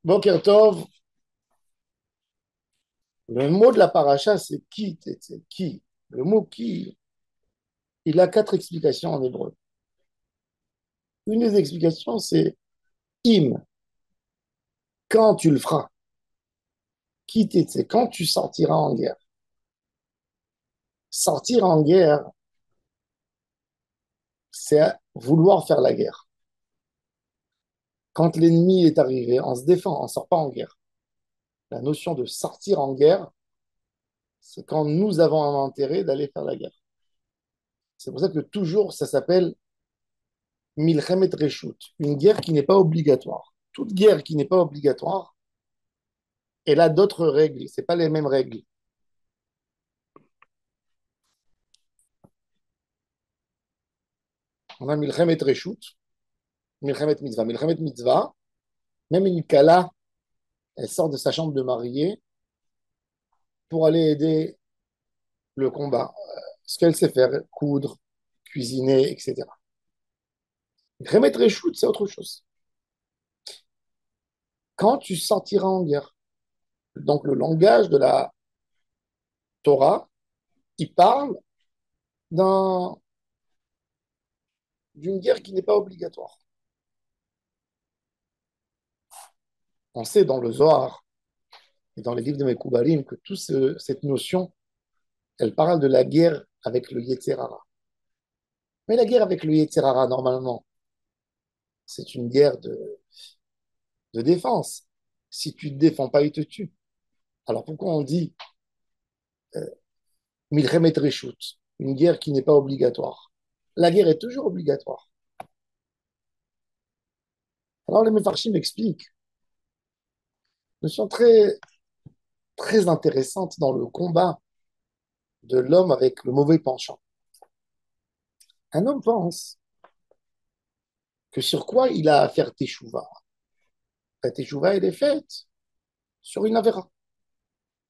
Boker Tov, le mot de la paracha, c'est qui, c'est qui. Le mot qui, il a quatre explications en hébreu. Une des explications, c'est im, quand tu le feras. Qui, c'est quand tu sortiras en guerre. Sortir en guerre, c'est vouloir faire la guerre. Quand l'ennemi est arrivé, on se défend, on ne sort pas en guerre. La notion de sortir en guerre, c'est quand nous avons un intérêt d'aller faire la guerre. C'est pour ça que toujours, ça s'appelle Milchemet Reshut, une guerre qui n'est pas obligatoire. Toute guerre qui n'est pas obligatoire, elle a d'autres règles. C'est pas les mêmes règles. On a Milchemet Reshut, Milchemet Mitzvah. Milchemet Mitzvah, même une Kala, elle sort de sa chambre de mariée pour aller aider le combat. Ce qu'elle sait faire, coudre, cuisiner, etc. Milchemet Reshut, c'est autre chose. Quand tu sortiras en guerre, donc le langage de la Torah, il parle d'un- d'une guerre qui n'est pas obligatoire. On sait dans le Zohar et dans les livres de Mekoubalim que cette notion, elle parle de la guerre avec le Yetzer Hara. Mais la guerre avec le Yetzer Hara, normalement, c'est une guerre de défense. Si tu ne te défends pas, il te tue. Alors pourquoi on dit Milchemet Reshut, une guerre qui n'est pas obligatoire? La guerre est toujours obligatoire. Alors les Mefarshim expliquent une notion très, très intéressante dans le combat de l'homme avec le mauvais penchant. Un homme pense que sur quoi il a à faire teshuva. La teshuva, elle est faite sur une avéra,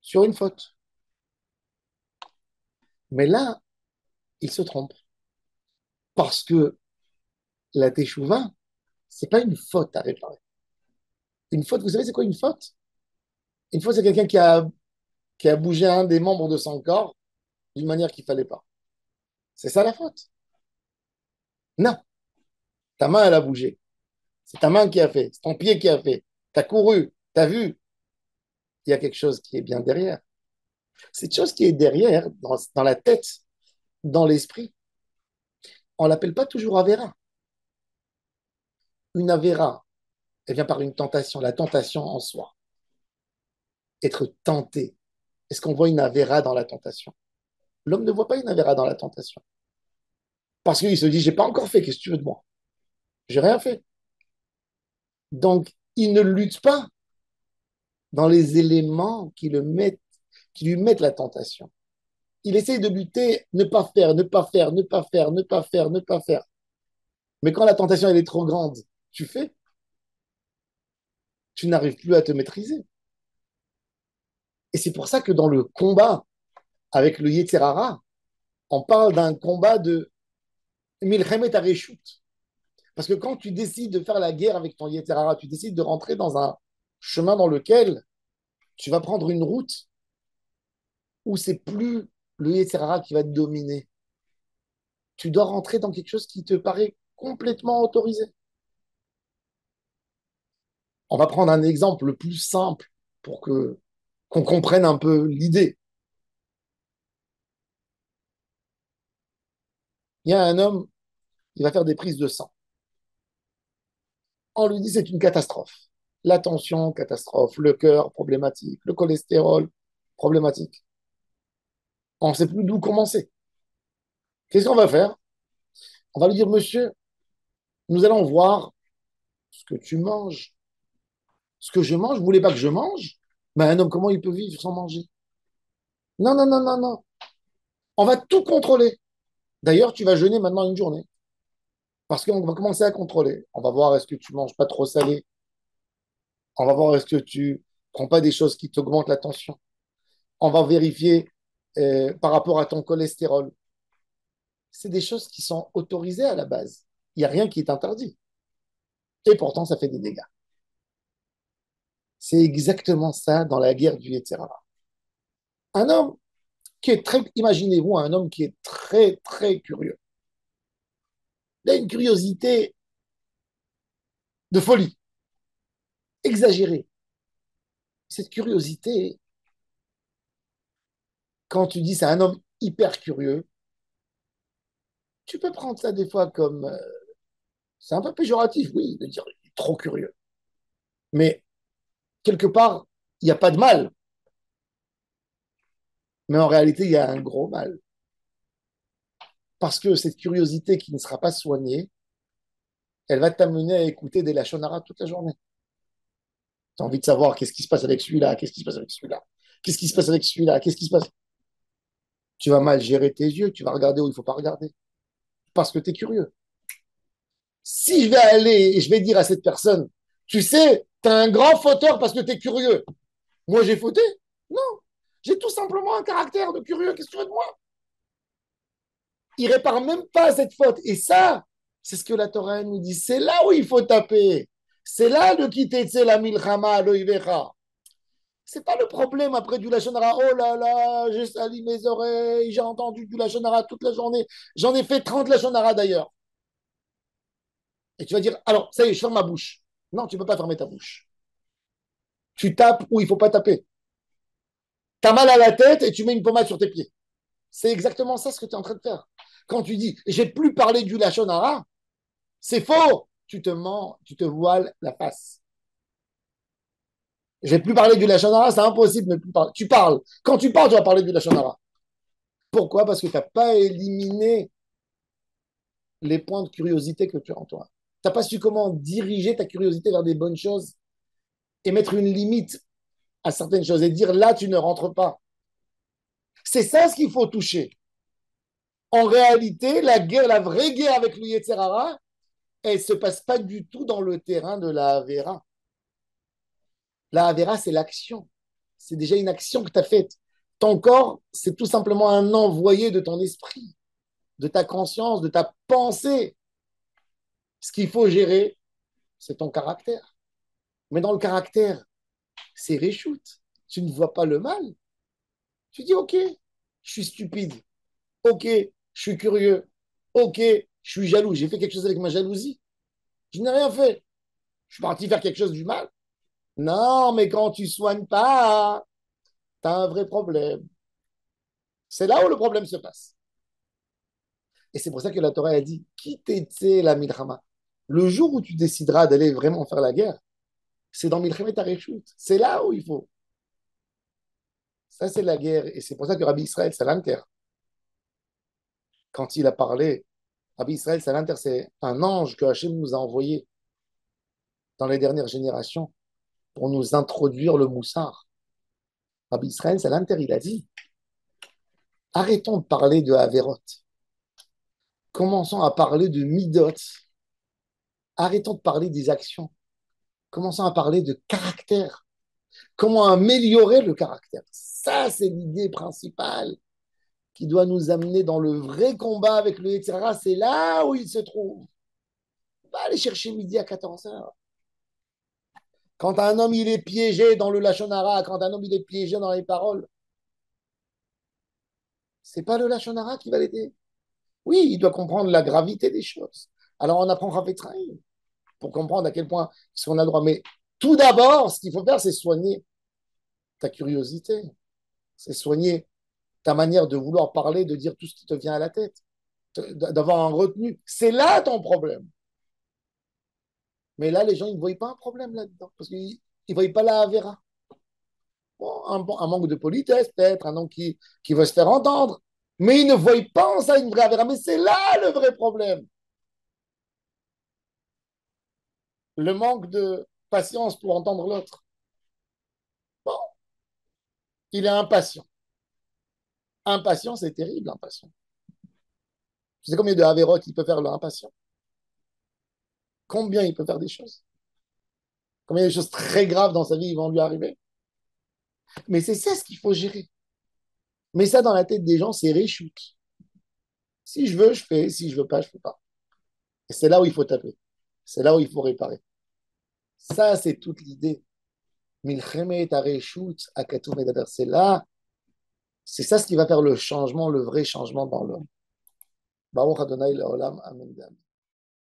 sur une faute. Mais là, il se trompe. Parce que la teshuva, c'est pas une faute à réparer. Une faute, vous savez, c'est quoi une faute? Une faute, c'est quelqu'un qui a bougé un des membres de son corps d'une manière qu'il fallait pas. C'est ça la faute. Non, ta main, elle a bougé. C'est ta main qui a fait, c'est ton pied qui a fait. Tu as couru, tu as vu. Il y a quelque chose qui est bien derrière. Cette chose qui est derrière, dans la tête, dans l'esprit, on l'appelle pas toujours avéra. Une avéra, elle vient par une tentation, la tentation en soi. Être tenté. Est-ce qu'on voit une avéra dans la tentation? L'homme ne voit pas une avéra dans la tentation. Parce qu'il se dit, j'ai pas encore fait, qu'est-ce que tu veux de moi? J'ai rien fait. Donc, il ne lutte pas dans les éléments qui lui mettent la tentation. Il essaye de lutter, ne pas faire, ne pas faire, ne pas faire, ne pas faire, ne pas faire. Mais quand la tentation elle est trop grande, tu fais, tu n'arrives plus à te maîtriser. Et c'est pour ça que dans le combat avec le Yetzerara, on parle d'un combat de Milchemet Areshut. Parce que quand tu décides de faire la guerre avec ton Yetzerara, tu décides de rentrer dans un chemin dans lequel tu vas prendre une route où c'est plus le Yetzerara qui va te dominer. Tu dois rentrer dans quelque chose qui te paraît complètement autorisé. On va prendre un exemple le plus simple pour que qu'on comprenne un peu l'idée. Il y a un homme, il va faire des prises de sang. On lui dit c'est une catastrophe. La tension, catastrophe. Le cœur, problématique. Le cholestérol, problématique. On ne sait plus d'où commencer. Qu'est-ce qu'on va faire? On va lui dire, monsieur, nous allons voir ce que tu manges. Ce que je mange, vous voulez pas que je mange? Mais un homme, comment il peut vivre sans manger? Non, non, non, non, non. On va tout contrôler. D'ailleurs, tu vas jeûner maintenant une journée. Parce qu'on va commencer à contrôler. On va voir est-ce que tu manges pas trop salé. On va voir est-ce que tu prends pas des choses qui t'augmentent la tension. On va vérifier par rapport à ton cholestérol. C'est des choses qui sont autorisées à la base. Il n'y a rien qui est interdit. Et pourtant, ça fait des dégâts. C'est exactement ça dans la guerre du Yetzer Hara. Un homme qui est très, imaginez-vous, un homme qui est très, très curieux. Il a une curiosité de folie, exagérée. Cette curiosité, quand tu dis c'est un homme hyper curieux, tu peux prendre ça des fois comme, c'est un peu péjoratif, oui, de dire il est trop curieux. Mais quelque part, il n'y a pas de mal. Mais en réalité, il y a un gros mal. Parce que cette curiosité qui ne sera pas soignée, elle va t'amener à écouter des lachonara toute la journée. Tu as envie de savoir qu'est-ce qui se passe avec celui-là, qu'est-ce qui se passe avec celui-là, qu'est-ce qui se passe avec celui-là, qu'est-ce qui se passe. Tu vas mal gérer tes yeux, tu vas regarder où il ne faut pas regarder. Parce que tu es curieux. Si je vais aller et je vais dire à cette personne, tu sais, tu as un grand fauteur parce que tu es curieux. Moi, j'ai fauté? Non. J'ai tout simplement un caractère de curieux. Qu'est-ce que tu veux de moi? Il répare même pas cette faute. Et ça, c'est ce que la Torah nous dit. C'est là où il faut taper. C'est là le quitter la milchama, l'oivera. C'est pas le problème après du lachonara. Oh là là, j'ai sali mes oreilles, j'ai entendu du lachonara toute la journée. J'en ai fait 30 lachonara d'ailleurs. Et tu vas dire, alors, ça y est, je ferme ma bouche. Non, tu ne peux pas fermer ta bouche. Tu tapes où il ne faut pas taper. Tu as mal à la tête et tu mets une pommade sur tes pieds. C'est exactement ça ce que tu es en train de faire. Quand tu dis, j'ai plus parlé du lachonara, c'est faux. Tu te mens, tu te voiles la face. J'ai plus parlé du lachonara, c'est impossible de plus parler. Tu parles. Quand tu parles, tu vas parler du lachonara. Pourquoi? Parce que tu n'as pas éliminé les points de curiosité que tu as en toi. Tu n'as pas su comment diriger ta curiosité vers des bonnes choses et mettre une limite à certaines choses et dire là, tu ne rentres pas. C'est ça ce qu'il faut toucher. En réalité, la guerre, la vraie guerre avec le Yetzerara, elle ne se passe pas du tout dans le terrain de la Havera. La Havera, c'est l'action. C'est déjà une action que tu as faite. Ton corps, c'est tout simplement un envoyé de ton esprit, de ta conscience, de ta pensée. Ce qu'il faut gérer, c'est ton caractère. Mais dans le caractère, c'est réchoute. Tu ne vois pas le mal. Tu dis, OK, je suis stupide. OK, je suis curieux. OK, je suis jaloux. J'ai fait quelque chose avec ma jalousie. Je n'ai rien fait. Je suis parti faire quelque chose du mal. Non, mais quand tu soignes pas, tu as un vrai problème. C'est là où le problème se passe. Et c'est pour ça que la Torah a dit, quittez la milchama. Le jour où tu décideras d'aller vraiment faire la guerre, c'est dans milchama tareshut. C'est là où il faut. Ça, c'est la guerre. Et c'est pour ça que Rabbi Israël Salanter, quand il a parlé, Rabbi Israël Salanter, c'est un ange que Hachem nous a envoyé dans les dernières générations pour nous introduire le moussard. Rabbi Israël Salanter, il a dit, arrêtons de parler de Averot. Commençons à parler de midot. Arrêtons de parler des actions. Commençons à parler de caractère. Comment améliorer le caractère. Ça, c'est l'idée principale qui doit nous amener dans le vrai combat avec le Yetzirah. C'est là où il se trouve. On va aller chercher midi à 14h. Quand un homme il est piégé dans le Lachonara, quand un homme il est piégé dans les paroles, c'est pas le Lachonara qui va l'aider. Oui, il doit comprendre la gravité des choses. Alors on apprend Chavetzraïm pour comprendre à quel point ce qu'on a le droit. Mais tout d'abord, ce qu'il faut faire, c'est soigner ta curiosité. C'est soigner ta manière de vouloir parler, de dire tout ce qui te vient à la tête, d'avoir un retenu. C'est là ton problème. Mais là, les gens, ils ne voient pas un problème là-dedans, parce qu'ils ne voient pas la Avera. Bon, un manque de politesse, peut-être, un homme qui veut se faire entendre. Mais ils ne voient pas en ça une vraie Avera. Mais c'est là le vrai problème. Le manque de patience pour entendre l'autre. Bon, il est impatient. Impatient, c'est terrible, impatient. Tu sais combien de Averot il peut faire l'impatient? Combien il peut faire des choses? Combien de choses très graves dans sa vie vont lui arriver? Mais c'est ça ce qu'il faut gérer. Mais ça, dans la tête des gens, c'est reshoot. Si je veux, je fais. Si je veux pas, je fais pas. Et c'est là où il faut taper. C'est là où il faut réparer. Ça, c'est toute l'idée. Milchemet Areshut Akatu Medaber. C'est là, c'est ça ce qui va faire le changement, le vrai changement dans l'homme. Baruch Adonai Leolam. Amen.